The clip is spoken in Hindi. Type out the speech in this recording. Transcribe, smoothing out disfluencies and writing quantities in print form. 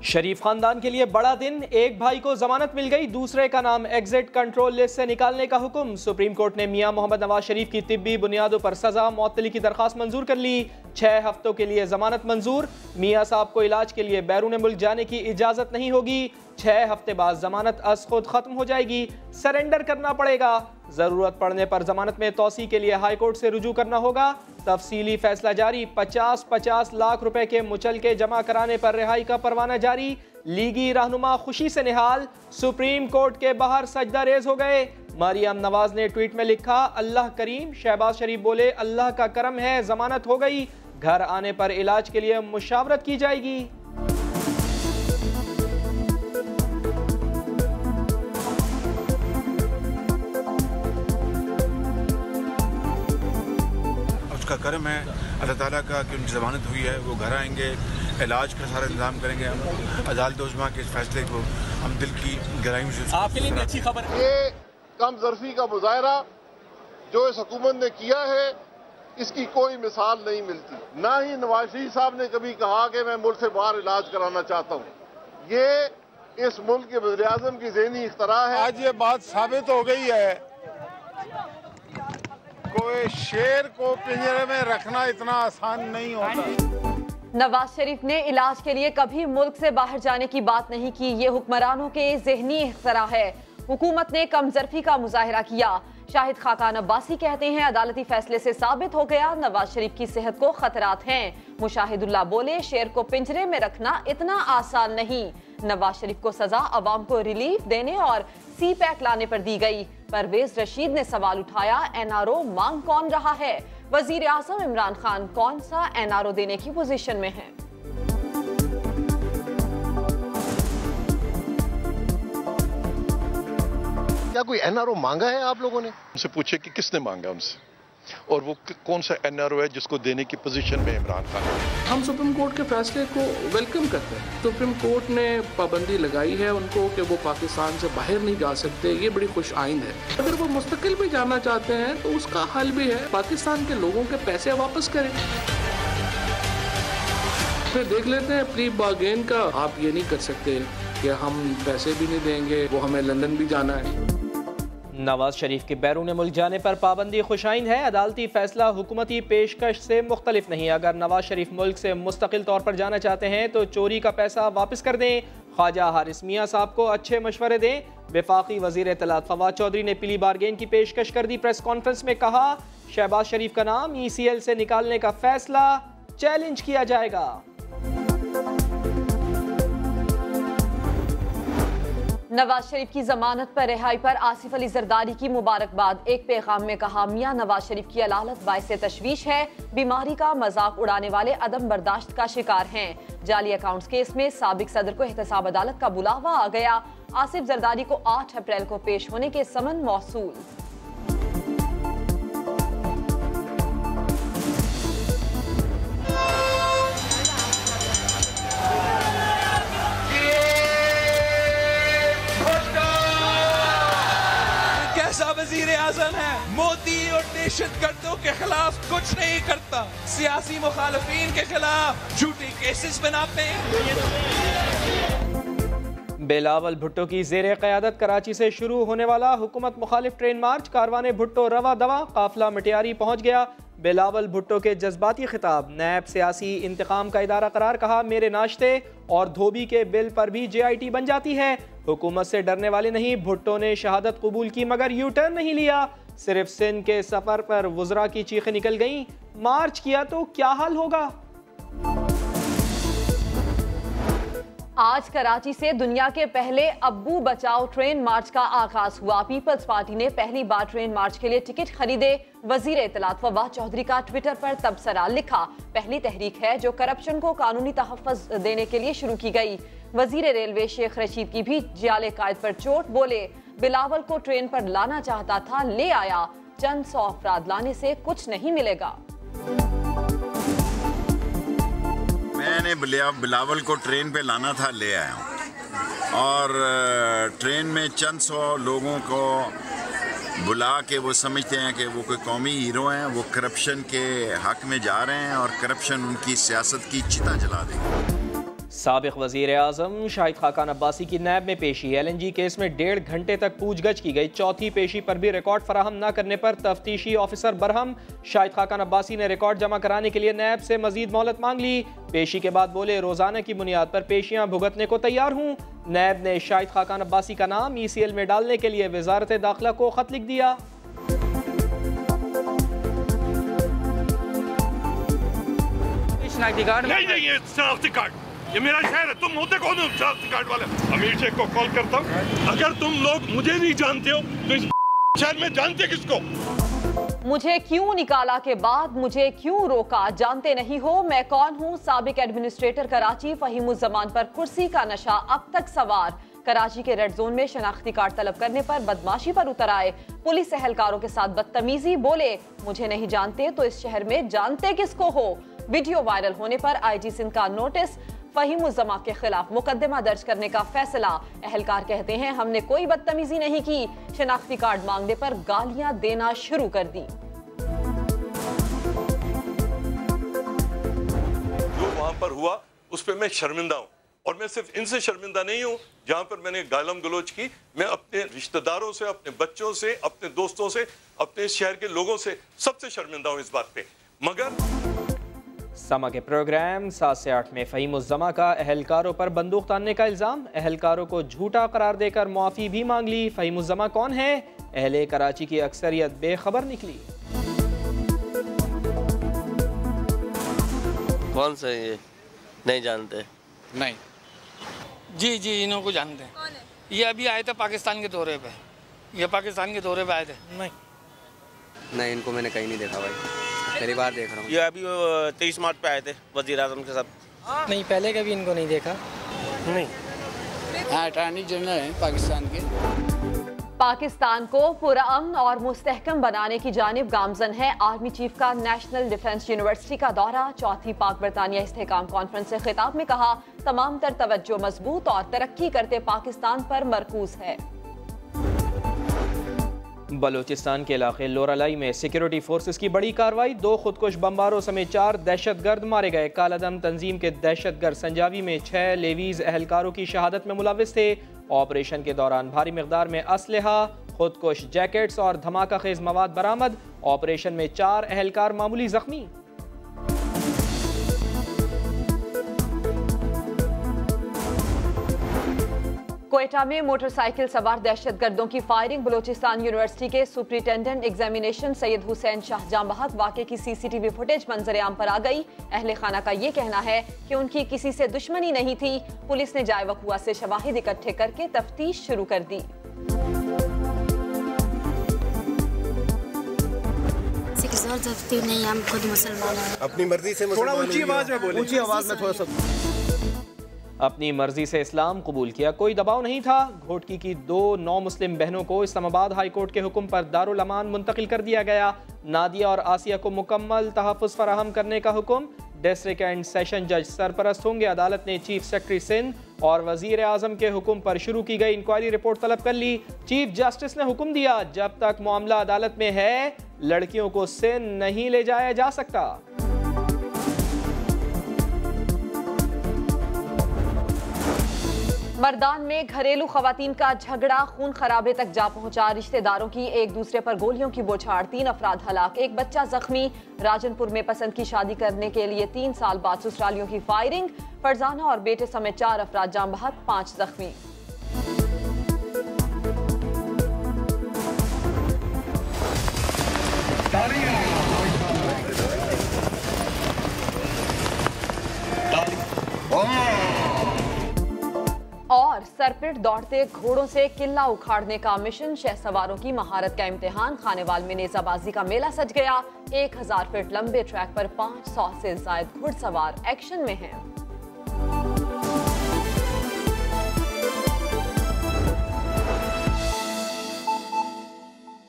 शरीफ खानदान के लिए बड़ा दिन, एक भाई को जमानत मिल गई, दूसरे का नाम एग्जिट कंट्रोल लिस्ट से निकालने का हुक्म। सुप्रीम कोर्ट ने मियां मोहम्मद नवाज शरीफ की तिब्बी बुनियादों पर सजा मुअत्तली की दरखास्त मंजूर कर ली। 6 हफ्तों के लिए जमानत मंजूर। मियां साहब को इलाज के लिए बैरून मुल्क जाने की इजाजत नहीं होगी। 6 हफ्ते बाद जमानत अज खुद खत्म हो जाएगी, सरेंडर करना पड़ेगा। जरूरत पड़ने पर जमानत में तौसी के लिए हाई कोर्ट से रुजू करना होगा। तफसीली फैसला जारी। 50-50 लाख रुपए के मुचलके जमा कराने पर रिहाई का परवाना जारी। लीगी रहनुमा खुशी से निहाल, सुप्रीम कोर्ट के बाहर सजदा रेज हो गए। मरियम नवाज ने ट्वीट में लिखा, अल्लाह करीम। शहबाज शरीफ बोले, अल्लाह का करम है, जमानत हो गई, घर आने पर इलाज के लिए मुशावरत की जाएगी। उसका करम है अल्लाह ताला का कि उनकी ज़मानत हुई है, वो घर आएंगे, इलाज का सारा इंतजाम करेंगे। हम अदालत उज़्मा के इस फैसले को हम दिल की गहराइयों से आपके लिए भी अच्छी खबर है। ये कम ज़र्फ़ी का मुज़ाहरा जो इस हुकूमत ने किया है, इसकी कोई मिसाल नहीं मिलती। ना ही नवाज शरीफ साहब ने कभी कहा कि मैं मुल्क से बाहर इलाज कराना चाहता हूँ। ये इस मुल्क के वज़ीर आज़म की ज़हनी इख्तरा है। आज ये बात साबित हो गई है, कोई शेर को पिंजरे में रखना इतना आसान नहीं होता। नवाज शरीफ ने इलाज के लिए कभी मुल्क से बाहर जाने की बात नहीं की। ये हुक्मरानों के ज़हनी इख्तरा है। हुकूमत ने कमजरफी का मुजाहिरा किया। शाहिद खाकान अब्बासी कहते हैं, अदालती फैसले से साबित हो गया नवाज शरीफ की सेहत को खतरात हैं। मुशाहिदुल्लाह बोले, शेर को पिंजरे में रखना इतना आसान नहीं। नवाज शरीफ को सजा अवाम को रिलीफ देने और सी पैक लाने पर दी गई। परवेज रशीद ने सवाल उठाया, NRO मांग कौन रहा है? वजीर आजम इमरान खान कौन सा NRO देने की पोजीशन में है? क्या कोई NRO मांगा है आप लोगों ने? उनसे पूछे कि किसने मांगा उनसे, और वो कौन सा NRO है जिसको देने की पोजीशन में इमरान खान है। हम सुप्रीम कोर्ट के फैसले को वेलकम करते हैं। सुप्रीम कोर्ट ने पाबंदी लगाई है उनको कि वो पाकिस्तान से बाहर नहीं जा सकते, ये बड़ी खुश आइंद है। अगर वो मुस्तकिल भी जाना चाहते हैं तो उसका हल भी है, पाकिस्तान के लोगों के पैसे वापस करें। फिर देख लेते हैं प्री बार्गेन का। आप ये नहीं कर सकते कि हम पैसे भी नहीं देंगे, वो हमें लंदन भी जाना है। नवाज शरीफ के बैरून मुल्क जाने पर पाबंदी खुशाइंद है। अदालती फैसला हुकूमती पेशकश से मुख्तलिफ नहीं। अगर नवाज शरीफ मुल्क से मुस्तकिल तौर पर जाना चाहते हैं तो चोरी का पैसा वापस कर दें। ख्वाजा हारिस मियां साहब को अच्छे मशवरे दें। वफाकी वजीर इत्तलात फवाद चौधरी ने प्री बार्गेन की पेशकश कर दी। प्रेस कॉन्फ्रेंस में कहा, शहबाज शरीफ का नाम ECL से निकालने का फैसला चैलेंज किया जाएगा। नवाज शरीफ की जमानत पर रिहाई पर आसिफ अली जरदारी की मुबारकबाद। एक पैगाम में कहा, मियां नवाज शरीफ की अलालत बाइस तशवीश है। बीमारी का मजाक उड़ाने वाले अदम बर्दाश्त का शिकार हैं। जाली अकाउंट्स केस में साबिक सदर को एहतसाब अदालत का बुलावा आ गया। आसिफ जरदारी को 8 अप्रैल को पेश होने के समन मौसूल। वजीर आजम है, मोदी और दहशतगर्दों के खिलाफ कुछ नहीं करता, सियासी मुखालफीन के खिलाफ झूठे केसेस बनाते हैं। बिलावल भुट्टो की ज़ेरे क़यादत कराची से शुरू होने वाला हुकूमत मुखालिफ ट्रेन मार्च, कारवाने भुट्टो रवा दवा, काफिला मटियारी पहुंच गया। बिलावल भुट्टो के जज्बाती खिताब, नैब सियासी इंतकाम का इदारा करार, कहा मेरे नाश्ते और धोबी के बिल पर भी JIT बन जाती है। हुकूमत से डरने वाले नहीं। भुट्टो ने शहादत कबूल की मगर यू टर्न नहीं लिया। सिर्फ सिंध के सफर पर वुज़रा की चीखें निकल गईं, मार्च किया तो क्या हाल होगा। आज कराची से दुनिया के पहले अब्बू बचाओ ट्रेन मार्च का आगाज हुआ। पीपल्स पार्टी ने पहली बार ट्रेन मार्च के लिए टिकट खरीदे। वजीर इत्तलात फवाद चौधरी का ट्विटर पर तबसरा, लिखा पहली तहरीक है जो करप्शन को कानूनी तहफ़्फ़ुज़ देने के लिए शुरू की गई। वजीर रेलवे शेख रशीद की भी जाले कायद पर चोट, बोले बिलावल को ट्रेन पर लाना चाहता था, ले आया, चंद 100 अफराद लाने से कुछ नहीं मिलेगा। मैंने बिलावल को ट्रेन पे लाना था, ले आया हूँ। और ट्रेन में चंद 100 लोगों को बुला के वो समझते हैं कि वो कोई कौमी हीरो हैं, वो करप्शन के हक में जा रहे हैं और करप्शन उनकी सियासत की चिता जला देंगे। साबिक वज़ीर आज़म शाहिद खाकान अब्बासी की नैब में पेशी। LNG केस में 1.5 घंटे तक पूछगछ की गई। चौथी पेशी पर भी रिकॉर्ड फराहम न करने पर तफ्तीशी ऑफिसर बरहम। शाहिद खाकान अब्बासी ने रिकॉर्ड जमा कराने के लिए नैब से मजीद मोहलत मांग ली। पेशी के बाद बोले, रोजाना की बुनियाद पर पेशियां भुगतने को तैयार हूँ। नैब ने शाहिद खाकान अब्बासी का नाम ECL में डालने के लिए वजारत दाखिला को खत लिख दिया। नहीं, ये शनाख्ती कार्ड, ये मेरा शहर है। तुम होते कौन हो शनाख्ती कार्ड वाले? अमीर शेख को कॉल करता हूँ। अगर तुम लोग मुझे नहीं जानते हो तो इस शहर में जानते किसको? मुझे क्यों निकाला के बाद मुझे क्यों रोका, जानते नहीं हो मैं कौन हूँ। साबिक एडमिनिस्ट्रेटर कराची फहीमुज़्ज़मान पर कुर्सी का नशा अब तक सवार। कराची के रेड जोन में शनाख्ती कार्ड तलब करने पर बदमाशी पर उतर आए। पुलिस एहलकारों के साथ बदतमीजी, बोले मुझे नहीं जानते तो इस शहर में जानते किसको हो। वीडियो वायरल होने पर IG सिंध का नोटिस, फहीमुज़्ज़मान के खिलाफ मुकदमा दर्ज करने का फैसला। एहलकार कहते हैं हमने कोई बदतमीजी नहीं की, शनाख्ती कार्ड मांगने पर गालियां देना शुरू कर दी। जो वहां पर हुआ उस पर मैं शर्मिंदा हूँ, और मैं सिर्फ इनसे शर्मिंदा नहीं हूँ जहां पर मैंने गालम गलोच की। मैं अपने रिश्तेदारों से, अपने बच्चों से, अपने दोस्तों से, अपने शहर के लोगों से सबसे शर्मिंदा हूँ इस बात पे। मगर समा के प्रोग्राम 7 से 8 में फहीमुज़्ज़मान का एहलकारों पर बंदूक तानने का इल्ज़ाम। एहलकारों को झूठा करार देकर मुआफ़ी भी मांग ली। फहीमुज़्ज़मान कौन है? अहले कराची की अक्सरियत बेखबर निकली। कौन सा ये नहीं जानते? नहीं जी इन्हों को जानते हैं। कौन है? ये अभी आए थे पाकिस्तान के दौरे पे। ये पाकिस्तान के दौरे पे आए थे। नहीं इनको मैंने कहीं नहीं देखा भाई, पहली बार देख रहा हूँ। ये अभी 23 मार्च पे आए थे वज़ीर आज़म के साथ। नहीं, पहले कभी इनको नहीं देखा। नहीं, अटॉर्नी जनरल हैं पाकिस्तान के। पाकिस्तान को पुरअमन और मुस्तहकम बनाने की जानिब गामजन है आर्मी चीफ का नेशनल डिफेंस यूनिवर्सिटी का दौरा। चौथी पाक बरतानिया इस्तेहकाम कॉन्फ्रेंस से खिताब में कहा, तमाम तर तवज्जो मजबूत और तरक्की करते पाकिस्तान पर मरकूज है। बलूचिस्तान के इलाके लोरालाई में सिक्योरिटी फोर्सेस की बड़ी कार्रवाई। 2 खुदकुश बमबारों समेत 4 दहशतगर्द मारे गए। कालादम तंजीम के दहशतगर्द संजावी में 6 लेवीज एहलकारों की शहादत में मुलविस थे। ऑपरेशन के दौरान भारी मिकदार में असलहा, खुदकुश जैकेट्स और धमाका खेज मवाद बरामद। ऑपरेशन में 4 एहलकार मामूली जख्मी। क्वेटा में मोटरसाइकिल सवार दहशतगर्दों की फायरिंग। बलूचिस्तान यूनिवर्सिटी के सुपरिटेंडेंट एग्जामिनेशन सैयद हुसैन शाह जांबहक वाक़े की CCTV फुटेज मंजर आम पर आ गई। अहले खाना का ये कहना है कि उनकी किसी से दुश्मनी नहीं थी। पुलिस ने जाए वक़ुआ से शवाहिद इकट्ठे करके तफ्तीश शुरू कर दी। नहीं, हम खुद मुसलमान हैं। अपनी मर्जी से मुसलमान। थोड़ा ऊंची आवाज में बोले। ऊंची आवाज में थोड़ा सा। अपनी मर्जी से इस्लाम कबूल किया, कोई दबाव नहीं था। घोटकी की 2 नौ मुस्लिम बहनों को इस्लामाबाद हाई कोर्ट के हुक्म पर दारुल अमान मुंतकिल कर दिया गया। नादिया और आसिया को मुकम्मल तहफ़्फ़ुज़ फराहम करने का हुक्म। डिस्ट्रिक्ट एंड सेशन जज सरपरस्त होंगे। अदालत ने चीफ सेक्रेटरी सिंध और वज़ीर आज़म के हुक्म पर शुरू की गई इंक्वायरी रिपोर्ट तलब कर ली। चीफ जस्टिस ने हुक्म दिया, जब तक मामला अदालत में है लड़कियों को सिंध नहीं ले जाया जा सकता। मर्दान में घरेलू खवातीन का झगड़ा खून खराबे तक जा पहुंचा। रिश्तेदारों की एक दूसरे पर गोलियों की बौछार, 3 अफराद हलाक, 1 बच्चा जख्मी। राजनपुर में पसंद की शादी करने के लिए 3 साल बाद ससुरालियों की फायरिंग। फरजाना और बेटे समेत 4 अफराद जान बहक, 5 जख्मी। और सरपिट दौड़ते घोड़ों से किला उखाड़ने का मिशन। शहसवारों की महारत का इम्तिहान। खानेवाल में नेजाबाजी का मेला सज गया। 1000 फीट लंबे ट्रैक पर 500 से ज्यादा घुड़सवार एक्शन में हैं।